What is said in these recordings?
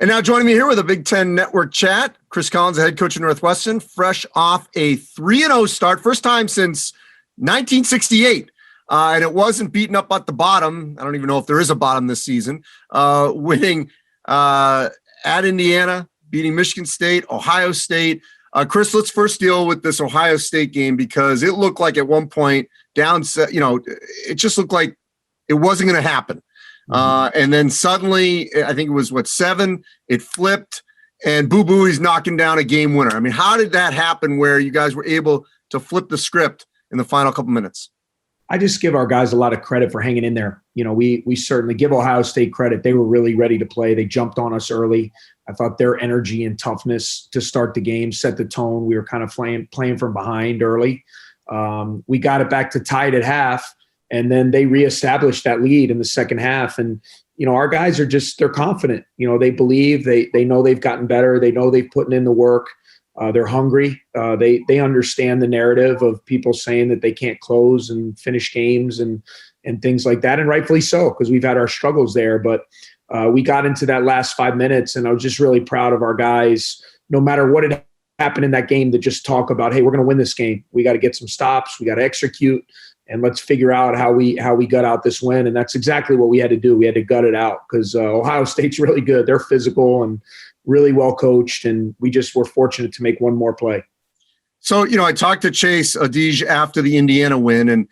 And now joining me here with a Big Ten Network chat, Chris Collins, the head coach of Northwestern, fresh off a 3-0 start, first time since 1968. And it wasn't beaten up at the bottom. I don't even know if there is a bottom this season. Winning at Indiana, beating Michigan State, Ohio State. Chris, let's first deal with this Ohio State game because it looked like at one point it just looked like it wasn't going to happen. And then suddenly, I think it was 7, it flipped, and Boo Buie's knocking down a game winner. I mean, how did that happen where you guys were able to flip the script in the final couple minutes? I just give our guys a lot of credit for hanging in there. You know, we certainly give Ohio State credit. They were really ready to play. They jumped on us early. I thought their energy and toughness to start the game set the tone. We were kind of playing from behind early. We got it back to tied at half, and then they reestablished that lead in the second half. And, you know, our guys are they're confident. You know, they believe, they know they've gotten better. They know they've put in the work. They're hungry. They understand the narrative of people saying that they can't close and finish games and things like that. And rightfully so, because we've had our struggles there. But we got into that last 5 minutes, and I was just really proud of our guys, no matter what had happened in that game, to just talk about, hey, we're going to win this game. We got to get some stops. We got to execute, and let's figure out how we gut out this win. And that's exactly what we had to do. We had to gut it out because Ohio State's really good. They're physical and really well coached, and we just were fortunate to make one more play. So, you know, I talked to Chase Adige after the Indiana win, and,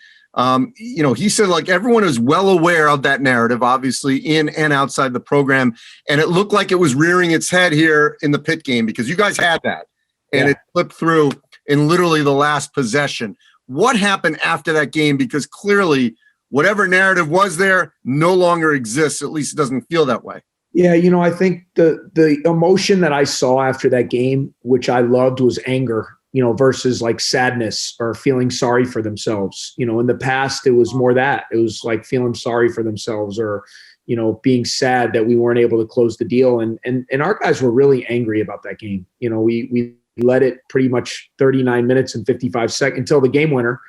he said, like, everyone is well aware of that narrative, obviously, in and outside the program, and it looked like it was rearing its head here in the Pitt game because you guys had that, and It flipped through in literally the last possession. What happened after that game? Because clearly whatever narrative was there no longer exists. At least it doesn't feel that way. Yeah, you know, I think the emotion that I saw after that game, which I loved, was anger, you know, versus like sadness or feeling sorry for themselves. You know, in the past, it was more that. It was like feeling sorry for themselves or, you know, being sad that we weren't able to close the deal. And our guys were really angry about that game. You know, we led it pretty much 39 minutes and 55 seconds until the game winner.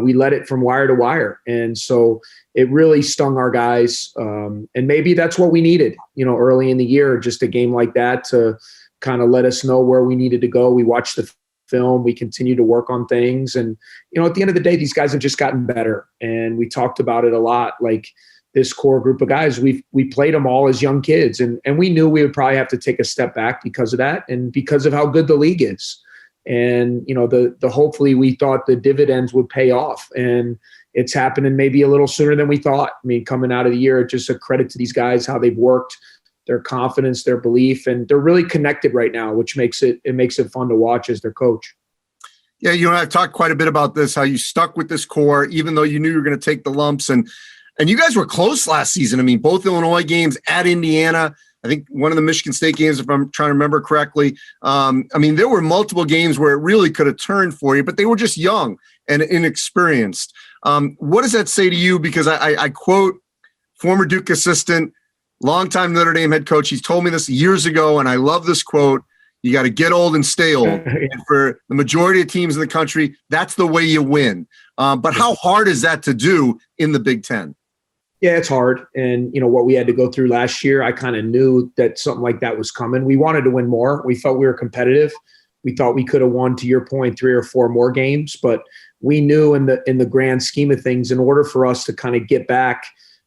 We led it from wire to wire. And so it really stung our guys. And maybe that's what we needed, you know, early in the year, just a game like that to kind of let us know where we needed to go. We watched the film. We continue to work on things. And, you know, at the end of the day, these guys have just gotten better. And we talked about it a lot. Like this core group of guys, we played them all as young kids. And we knew we would probably have to take a step back because of that and because of how good the league is. And, you know, the hopefully we thought the dividends would pay off, and it's happening maybe a little sooner than we thought. I mean, coming out of the year, just a credit to these guys, how they've worked, their confidence, their belief, and they're really connected right now, which makes it fun to watch as their coach. Yeah. You know, I've talked quite a bit about this, how you stuck with this core, even though you knew you were going to take the lumps, and you guys were close last season. I mean, both Illinois games at Indiana, I think one of the Michigan State games, if I'm trying to remember correctly. I mean, there were multiple games where it really could have turned for you, but they were just young and inexperienced. What does that say to you? Because I quote former Duke assistant, longtime Notre Dame head coach. He's told me this years ago, and I love this quote. You got to get old and stay old. And for the majority of teams in the country, that's the way you win. But how hard is that to do in the Big Ten? Yeah, it's hard. And, you know, what we had to go through last year, I kind of knew that something like that was coming. We wanted to win more. We felt we were competitive. We thought we could have won, to your point, 3 or 4 more games. But we knew in the grand scheme of things, in order for us to kind of get back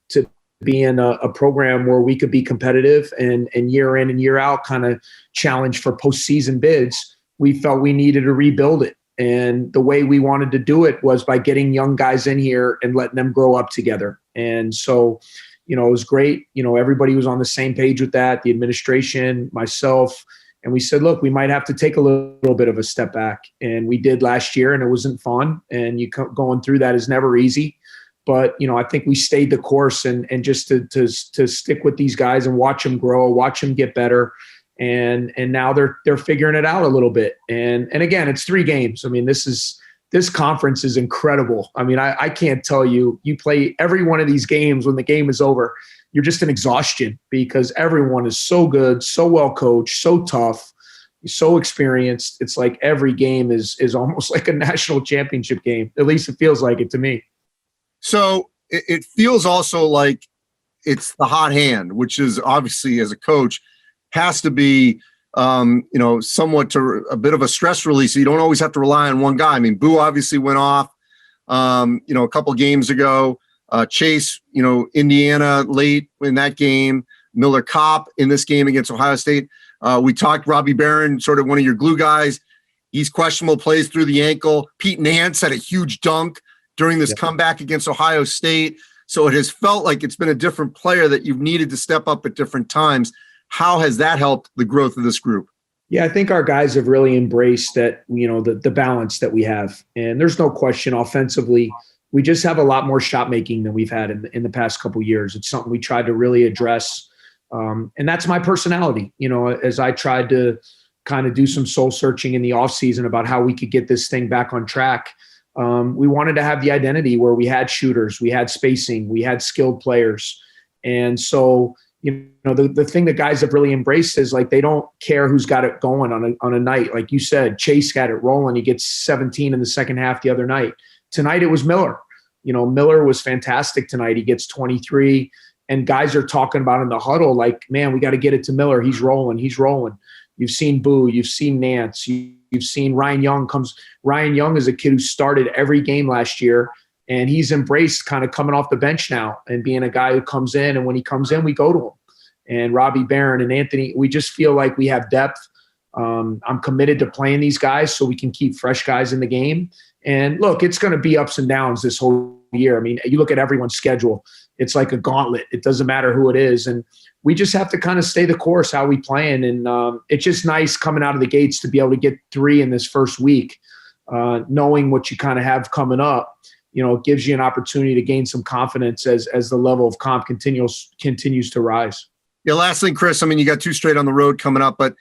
to being a program where we could be competitive and year in and year out kind of challenge for postseason bids, we felt we needed to rebuild it. And the way we wanted to do it was by getting young guys in here and letting them grow up together. And so, you know, it was great. You know, everybody was on the same page with that, the administration, myself. And we said, look, we might have to take a little bit of a step back. And we did last year, and it wasn't fun. And going through that is never easy. But, you know, I think we stayed the course and just to stick with these guys and watch them grow, watch them get better. And now they're figuring it out a little bit. And again, it's 3 games. I mean, this conference is incredible. I mean, I can't tell you, you play every one of these games when the game is over, you're just in exhaustion because everyone is so good, so well coached, so tough, so experienced. It's like every game is almost like a national championship game. At least it feels like it to me. So it feels also like it's the hot hand, which is obviously, as a coach, has to be, somewhat to a bit of a stress release. So you don't always have to rely on one guy. I mean, Boo obviously went off, a couple games ago. Chase, Indiana late in that game. Miller Kopp in this game against Ohio State. We talked Robbie Barron, sort of one of your glue guys. He's questionable, plays through the ankle. Pete Nance had a huge dunk during this comeback against Ohio State. So it has felt like it's been a different player that you've needed to step up at different times. How has that helped the growth of this group? Yeah, I think our guys have really embraced that, the balance that we have. And there's no question offensively, we just have a lot more shot making than we've had in the past couple of years. It's something we tried to really address. And that's my personality, as I tried to kind of do some soul searching in the offseason about how we could get this thing back on track. We wanted to have the identity where we had shooters, we had spacing, we had skilled players. And so, the thing that guys have really embraced is like, they don't care who's got it going on a night. Like you said, Chase got it rolling. He gets 17 in the second half the other night. Tonight it was Miller. Miller was fantastic tonight. He gets 23. And guys are talking about in the huddle, like, man, we got to get it to Miller. He's rolling. You've seen Boo. You've seen Nance. You've seen Ryan Young. Ryan Young is a kid who started every game last year, and he's embraced kind of coming off the bench now and being a guy who comes in. And when he comes in, we go to him. And Robbie Barron and Anthony, we just feel like we have depth. I'm committed to playing these guys so we can keep fresh guys in the game. And look, it's going to be ups and downs this whole year. I mean, you look at everyone's schedule. It's like a gauntlet. It doesn't matter who it is. And we just have to kind of stay the course, how we playing. And it's just nice coming out of the gates to be able to get 3 in this first week, knowing what you kind of have coming up. It gives you an opportunity to gain some confidence as the level of comp continues to rise. Yeah, last thing, Chris, I mean, you got 2 straight on the road coming up, but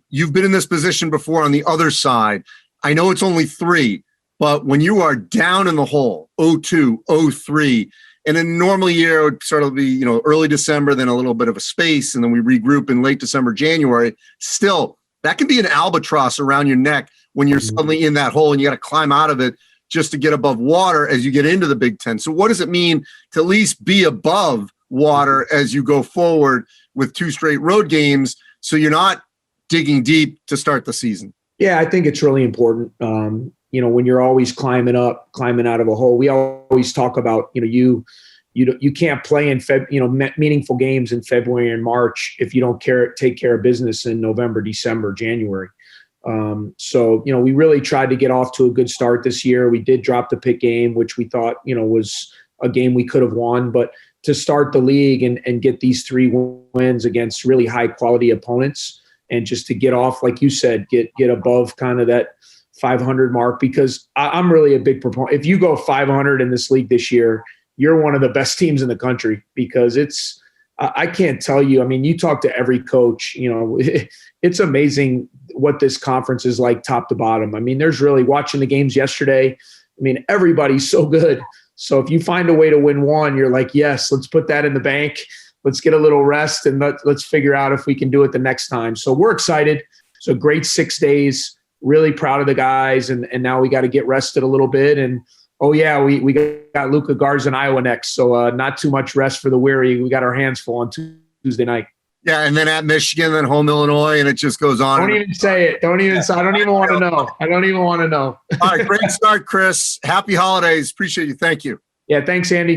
you've been in this position before on the other side. I know it's only 3, but when you are down in the hole, 0-2, 0-3, and in a normal year, it would sort of be, early December, then a little bit of a space, and then we regroup in late December, January. Still, that can be an albatross around your neck when you're suddenly in that hole and you got to climb out of it just to get above water as you get into the Big Ten. So what does it mean to at least be above water as you go forward with 2 straight road games so you're not digging deep to start the season? Yeah, I think it's really important. When you're always climbing out of a hole, we always talk about, you can't play in meaningful games in February and March if you don't take care of business in November, December, January. So we really tried to get off to a good start this year. We did drop the Pitt game, which we thought, was a game we could have won, but to start the league and get these 3 wins against really high quality opponents and just to get off, like you said, get above kind of that 500 mark, because I'm really a big proponent. If you go 500 in this league this year, you're one of the best teams in the country, because I can't tell you. I mean, you talk to every coach, it's amazing what this conference is like top to bottom. I mean, there's really, watching the games yesterday, I mean, everybody's so good. So if you find a way to win one, you're like, yes, let's put that in the bank. Let's get a little rest and let's figure out if we can do it the next time. So we're excited. So great 6 days. Really proud of the guys, and now we got to get rested a little bit. And we got Luka Garza in Iowa next, so not too much rest for the weary. We got our hands full on Tuesday night. Yeah, and then at Michigan, then home Illinois, and it just goes on. Don't even say it. Don't even. I don't even want to know. I don't even want to know. All right, great start, Chris. Happy holidays. Appreciate you. Thank you. Yeah, thanks, Andy.